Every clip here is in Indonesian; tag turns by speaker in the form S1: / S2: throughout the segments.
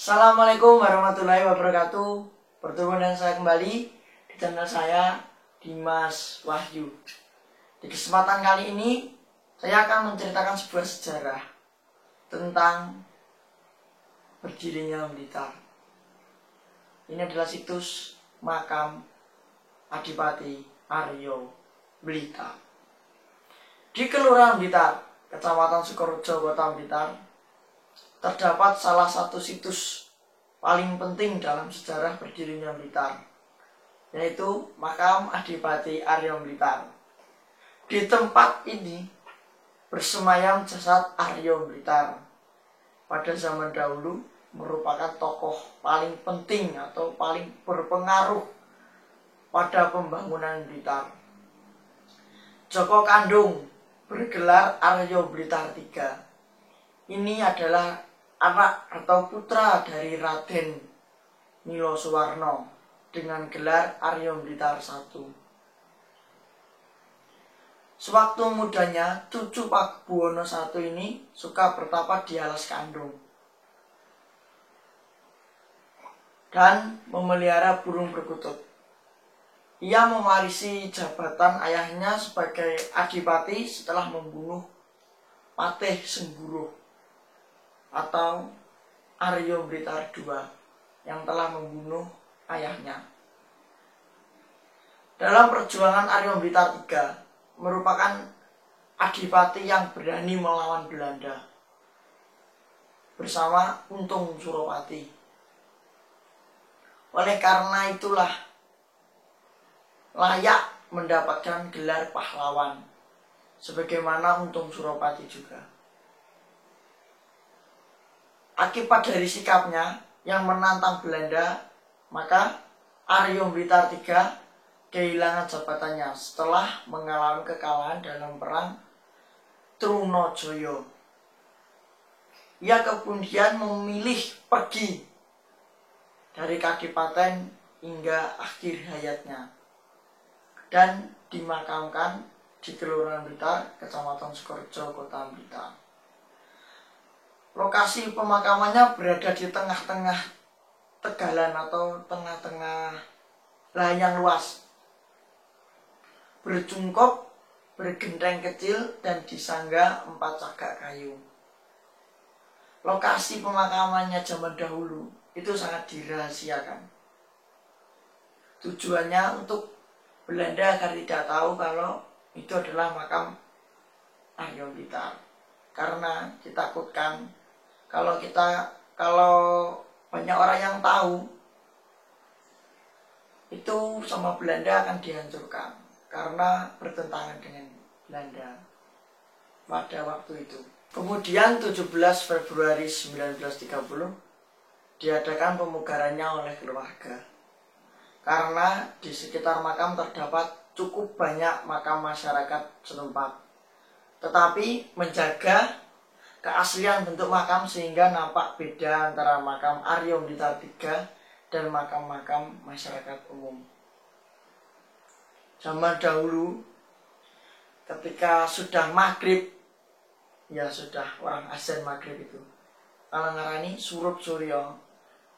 S1: Assalamualaikum warahmatullahi wabarakatuh. Bertemu dengan saya kembali di channel saya, Dimas Wahyu. Di kesempatan kali ini saya akan menceritakan sebuah sejarah tentang berdirinya Blitar. Ini adalah situs makam Adipati Aryo Blitar di Kelurahan Blitar, Kecamatan Sukorejo, Kota Blitar. Terdapat salah satu situs paling penting dalam sejarah berdirinya Blitar, yaitu makam Adipati Aryo Blitar. Di tempat ini bersemayam jasad Aryo Blitar. Pada zaman dahulu merupakan tokoh paling penting atau paling berpengaruh pada pembangunan Blitar. Joko Kandung bergelar Aryo Blitar III. Ini adalah anak atau putra dari Raden Nilo Suwarno dengan gelar Aryo Blitar I. Sewaktu mudanya, cucu Pakubuwono I ini suka bertapa di alas kandung dan memelihara burung perkutut. Ia mewarisi jabatan ayahnya sebagai adipati setelah membunuh Patih Sengguruh atau Aryo Blitar II yang telah membunuh ayahnya. Dalam perjuangan Aryo Blitar III merupakan adipati yang berani melawan Belanda bersama Untung Suropati. Oleh karena itulah layak mendapatkan gelar pahlawan sebagaimana Untung Suropati juga. Akibat dari sikapnya yang menantang Belanda, maka Aryo Blitar III kehilangan jabatannya setelah mengalami kekalahan dalam perang Trunojoyo. Ia kemudian memilih pergi dari kadipaten hingga akhir hayatnya dan dimakamkan di Kelurahan Blitar, Kecamatan Sukorejo, Kota Blitar. Lokasi pemakamannya berada di tengah-tengah tegalan atau tengah-tengah lahan yang luas, berjungkop, bergenteng kecil, dan disangga 4 cagak kayu. Lokasi pemakamannya zaman dahulu itu sangat dirahasiakan. Tujuannya untuk Belanda agar tidak tahu kalau itu adalah makam Aryo Blitar, karena ditakutkan kalau banyak orang yang tahu itu sama Belanda akan dihancurkan karena bertentangan dengan Belanda pada waktu itu. Kemudian 17 Februari 1930 diadakan pemugarannya oleh keluarga karena di sekitar makam terdapat cukup banyak makam masyarakat setempat, tetapi menjaga keaslian bentuk makam sehingga nampak beda antara makam Aryo Blitar III dan makam-makam masyarakat umum. Zaman dahulu ketika sudah maghrib, ya sudah orang azan maghrib itu, kalau ngarani surut suryo,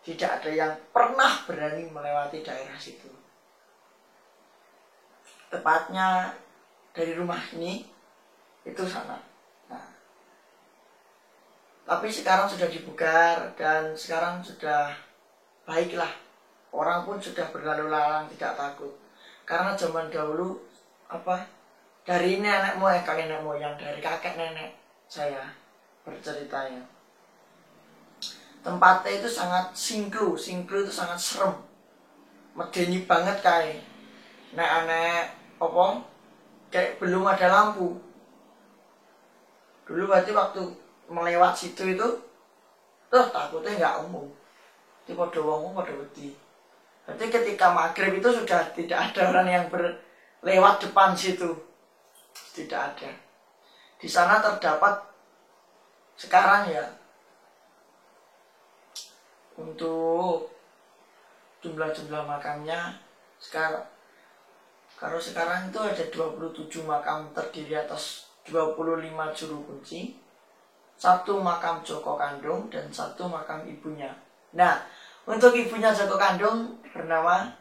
S1: tidak ada yang pernah berani melewati daerah situ. Tepatnya dari rumah ini itu sana. Nah, tapi sekarang sudah dibugar dan sekarang sudah baiklah. Orang pun sudah berlalu lalang tidak takut. Karena zaman dahulu dari nenek moyang, dari kakek nenek saya berceritanya. Tempatnya itu sangat singklu itu sangat serem. Medeni banget kayak nek kayak belum ada lampu. Dulu berarti waktu melewat situ itu takutnya nggak umum. Itu pada wong pada wedi. Berarti ketika maghrib itu sudah tidak ada orang yang berlewat depan situ. Tidak ada. Di sana terdapat sekarang ya, untuk jumlah makamnya sekarang itu ada 27 makam terdiri atas 25 juru kunci, 1 makam Joko Kandung dan 1 makam ibunya Nah, untuk ibunya Joko Kandung bernama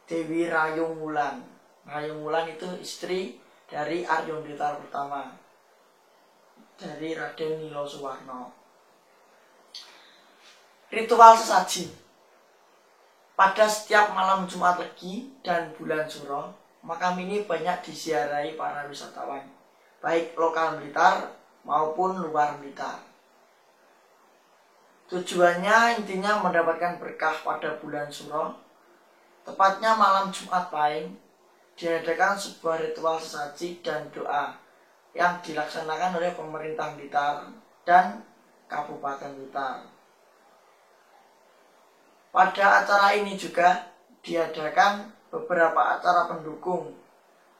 S1: Dewi Rayung Wulan. Rayung Wulan itu istri dari Arya Blitar pertama, dari Raden Nilo Suwarno. Ritual sesaji. Pada setiap malam Jumat Legi dan bulan Suro, makam ini banyak disiarahi para wisatawan, baik lokal Blitar maupun luar Blitar. Tujuannya intinya mendapatkan berkah pada bulan Suro. Tepatnya malam Jumat Pahing diadakan sebuah ritual sesaji dan doa yang dilaksanakan oleh pemerintah Blitar dan Kabupaten Blitar. Pada acara ini juga diadakan beberapa acara pendukung,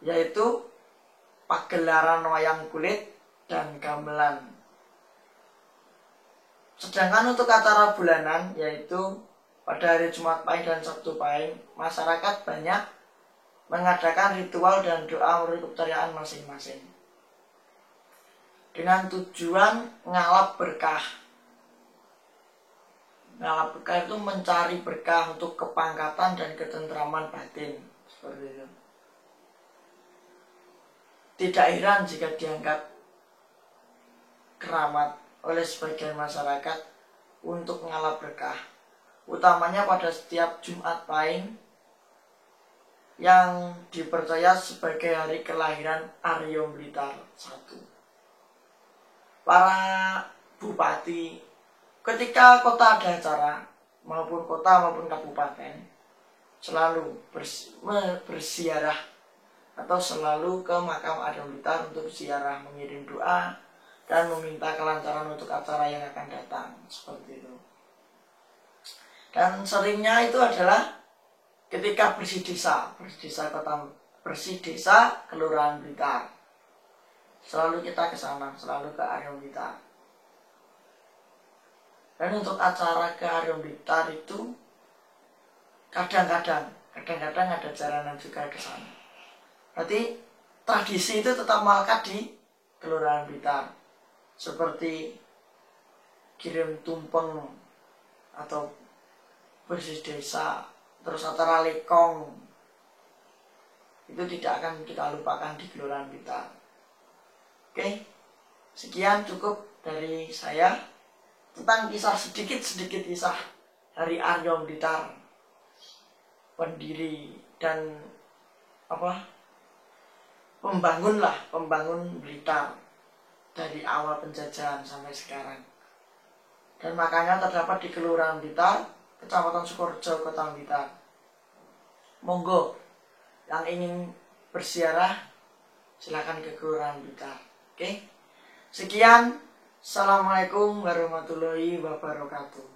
S1: yaitu pagelaran wayang kulit dan gamelan. Sedangkan untuk acara bulanan, yaitu pada hari Jumat Pahing dan Sabtu Pahing, masyarakat banyak mengadakan ritual dan doa menurut kepercayaan masing-masing dengan tujuan ngalap berkah. Ngalap berkah itu mencari berkah untuk kepangkatan dan ketentraman batin, seperti itu. Tidak heran jika dianggap keramat oleh sebagian masyarakat untuk ngalap berkah, utamanya pada setiap Jumat Pahing yang dipercaya sebagai hari kelahiran Arya Blitar I. Para bupati ketika kota ada acara, maupun kota maupun kabupaten, selalu bersiarah atau selalu ke makam Arya Blitar untuk ziarah, mengirim doa dan meminta kelancaran untuk acara yang akan datang, seperti itu. Dan seringnya itu adalah ketika bersih desa Kelurahan Blitar, selalu kita ke sana, selalu ke Arya Blitar. Dan untuk acara ke Arya Blitar itu kadang-kadang ada jalanan juga ke sana. Berarti tradisi itu tetap melekat di Kelurahan Blitar, seperti kirim tumpeng atau bersih desa, terus acara lekong, itu tidak akan kita lupakan di Kelurahan Blitar. Oke, sekian cukup dari saya tentang sedikit kisah dari Arya Blitar, pendiri dan pembangun Blitar dari awal penjajahan sampai sekarang. Dan makanya terdapat di Kelurahan Blitar, Kecamatan Sukorejo, Kota Blitar. Monggo yang ingin berziarah silakan ke Kelurahan Blitar. Oke, sekian. Assalamualaikum warahmatullahi wabarakatuh.